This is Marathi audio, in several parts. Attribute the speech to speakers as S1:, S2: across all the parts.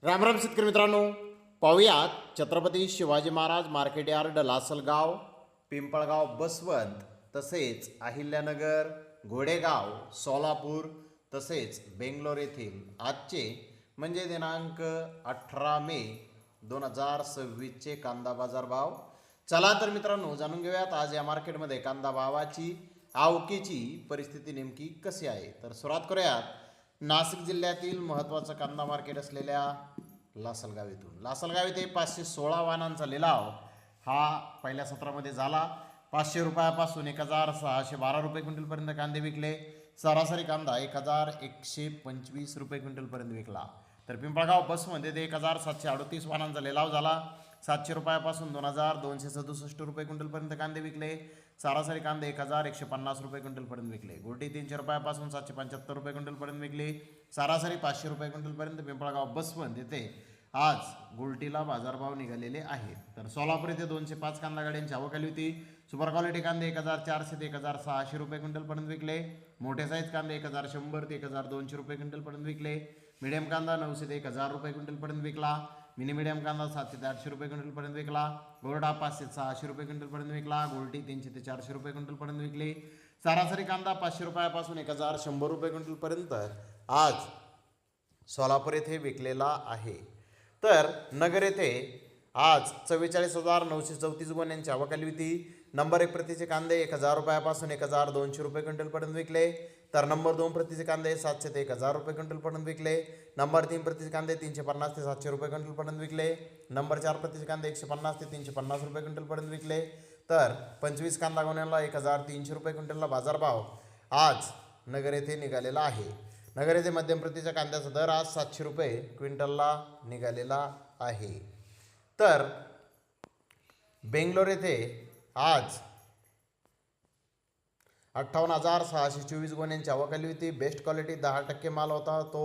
S1: रामराम शेतकरी मित्रांनो, पाहुयात छत्रपती शिवाजी महाराज मार्केट यार्ड लासलगाव, पिंपळगाव बसवंत, तसेच अहिल्यानगर, घोडेगाव, सोलापूर तसेच बेंगलोर येथील आजचे म्हणजे दिनांक 18 मे 2026चे कांदा बाजार भाव. चला तर मित्रांनो, जाणून घेऊयात आज या मार्केटमध्ये कांदा भावाची आवकेची परिस्थिती नेमकी कशी आहे. तर सुरुवात करूयात नाशिक जिल्ह्यातील महत्त्वाचं कांदा मार्केट असलेल्या लासलगाव येथून. लासलगाव येथे 516 वाहनांचा लिलाव हा पहिल्या सत्रामध्ये झाला. 500 रुपयापासून 1612 रुपये क्विंटलपर्यंत कांदे विकले. सरासरी कांदा 1125 रुपये क्विंटलपर्यंत विकला. तर पिंपळगाव बसमध्ये 1738 वाहनांचा लिलाव झाला. 700 रुपयापासून 2267 रुपये क्विंटलपर्यंत कांदे विकले. सरासरी कांदे 1150 रुपये क्विंटलपर्यंत विकले. गोल्टी 300 रुपयापासून 775 रुपये क्विंटलपर्यंत विकली. सरासरी 500 रुपये क्विंटलपर्यंत पिंपळगाव बसवंत येथे आज गोल्टीला बाजारभाव निघालेले आहेत. तर सोलापूर येथे 205 कांदा गाड्यांची आवक आली होती. सुपर क्वालिटी कांदे 1400 ते 1600 रुपये क्विंटलपर्यंत विकले. मोठे साईज कांदे 1100 ते 1200 रुपये क्विंटलपर्यंत विकले. मीडियम कांदा 900 ते 1000 रुपये क्विंटलपर्यंत विकला. मिनी मीडियम कांदा 700 ते 800 रुपये क्विंटलपर्यंत विकला. गोरडा 500 ते 600 रुपये क्विंटलपर्यंत विकला. गोल्टी 300 ते 400 रुपये क्विंटलपर्यंत विकली. सरासरी कांदा 500 रुपयापासून 1100 रुपये क्विंटलपर्यंत आज सोलापूर येथे विकलेला आहे. तर नगर येथे आज 44,934 गोण्यांची आवक आली होती. नंबर 1 प्रतीचे कांदे 1000 रुपयापासून 1200 रुपये क्विंटलपर्यंत विकले. तर नंबर 2 प्रतीचे कांदे 700 ते 1000 रुपये क्विंटलपर्यंत विकले. नंबर 3 प्रतीचे कांदे 350 ते 700 रुपये क्विंटलपर्यंत विकले. नंबर 4 प्रतीचे कांदे 150 ते 350 रुपये क्विंटलपर्यंत विकले. तर 25 कांदा गोण्यांना 1300 रुपये क्विंटलला बाजारभाव आज नगर येथे निघालेला आहे. नगर येथे मध्यम प्रतीच्या कांद्याचा दर आज 700 रुपये क्विंटलला निघालेला आहे. तर बेंगलोर येथे आज 58,624 गोण्यांची आवक आली होती. बेस्ट क्वालिटी 10% माल होता तो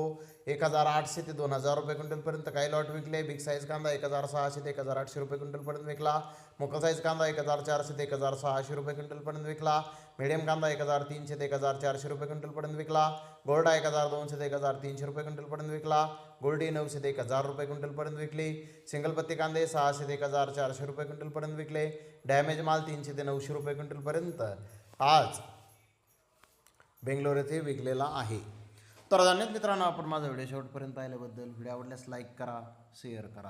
S1: 1800 ते 2000 रुपये क्विंटलपर्यंत काही लॉट विकले. बिग साईज कांदा 1600 ते 1800 रुपये क्विंटलपर्यंत विकला. मोठा साईज कांदा 1400 ते 1600 रुपये क्विंटलपर्यंत विकला. मीडियम कांदा 1300 ते 1400 रुपये क्विंटलपर्यंत विकला. गोल्डा 1200 ते 1300 रुपये क्विंटलपर्यंत विकला. गोल्डी 900 ते 1000 रुपये क्विंटलपर्यंत विकली. सिंगल पत्ती कांदे 600 ते 1400 रुपये क्विंटलपर्यंत विकले. डॅमेज माल 300 ते 900 रुपये क्विंटलपर्यंत आज बेंगलोर येथे विकलेला आहे. तर धन्यवाद मित्रांनो, आपण माझा व्हिडिओ शेवटपर्यंत पाहिल्याबद्दल. व्हिडिओ आवडल्यास लाईक करा, शेअर करा.